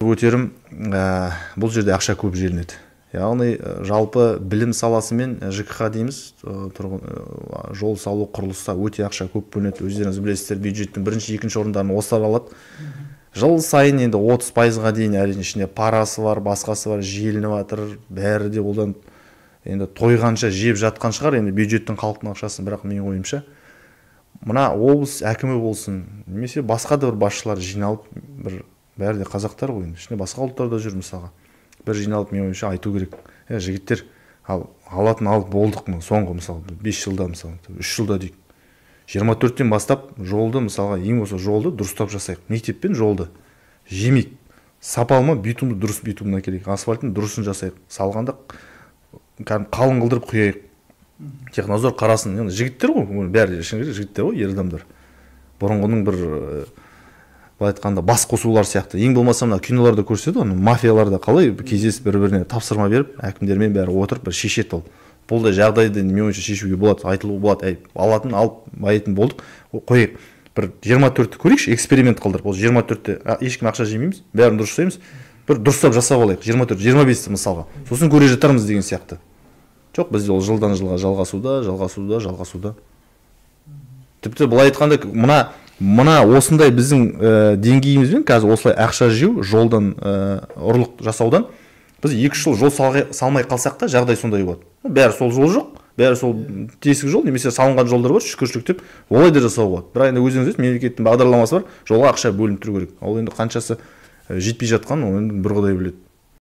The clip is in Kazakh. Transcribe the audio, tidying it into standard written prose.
Өтерім, бұл жерде ақша көп жерінеді. Яғни жалпы білім саласы мен ЖКХ дейміз, жол салу құрылыста өте ақша көп бөлінеді. Өздеріңіз білесіздер, бюджеттің бірінші, екінші орындарын осылар алады. Жыл сайын енді 30%-ға дейін әрине ішінде парасы бар, басқасы бар, желініп жатыр, бәрі де одан енді тойғанша жеп жатқан шығар, енді бюджеттің халықтың ақшасын, бірақ менің ойымша. Мына облыс әкімі болсын, немесе басқа да бір басшылар жиналып, бәрі де қазақтар ғой, ішінде басқа ұлттарда жүр мысалға. Бір жиналып мен ойымша айту керек. Жігіттер, алатын алып болдық мы соңғы мысалы 5 жылда мысалы, 3 жылда дейік. 24-тен бастап жолды мысалға ең осы жолды дұрыстап жасайық. Мектеппен жолды жемейік. Сапалы ма битумды дұрыс битумына керек. Асфальтын дұрысын жасайық. Салғанда қалың қылдырып құяйық. Технадзор қарасын. Жігіттер ғой, бәрі жігіттер ғой, ер адамдар. Бұрынғының бір былай айтқанда бас қосулар сияқты. Ең болмаса мына киноларда көрсетеді, мафияларда қалай кездесіп бір-біріне тапсырма беріп, әкімдермен бәрі отырып бір шешеді ол. Бұлдай жағдайды мен ойымша шешуге болады, айтылуға болады. Алатын алып байытын болдық, қойып. Бір 24-ті көрейікші, эксперимент қылдырып. Ол 24-те ешкім ақша жемейміз, бәрін дұрыс жасаймыз. Bir дұрыстап жасап алайық. 24, 25 мысалға. Сосын көре жатармыз деген сияқты. Жоқ, бізде ол жылдан жылға жалғасуда. Тіпті былай айтқанда мына осындай біздің деңгейімізбен қазір осылай ақша жеу, жолдан ұрлық жасаудан біз 2 жыл жол салмай қалсақ та жағдай сондай болады. Бәрі сол жол жоқ, бәрі сол тесік жол, немесе салынған жолдар бар, шүкіршілік деп, олай да жасауға болады. Бірақ енді өзіңіз білесіз, мемлекеттің бағдарламасы бар, жолға ақша бөлініп тұру керек. Ол енді қаншасы жетпей жатқан, оны бір құдай біледі.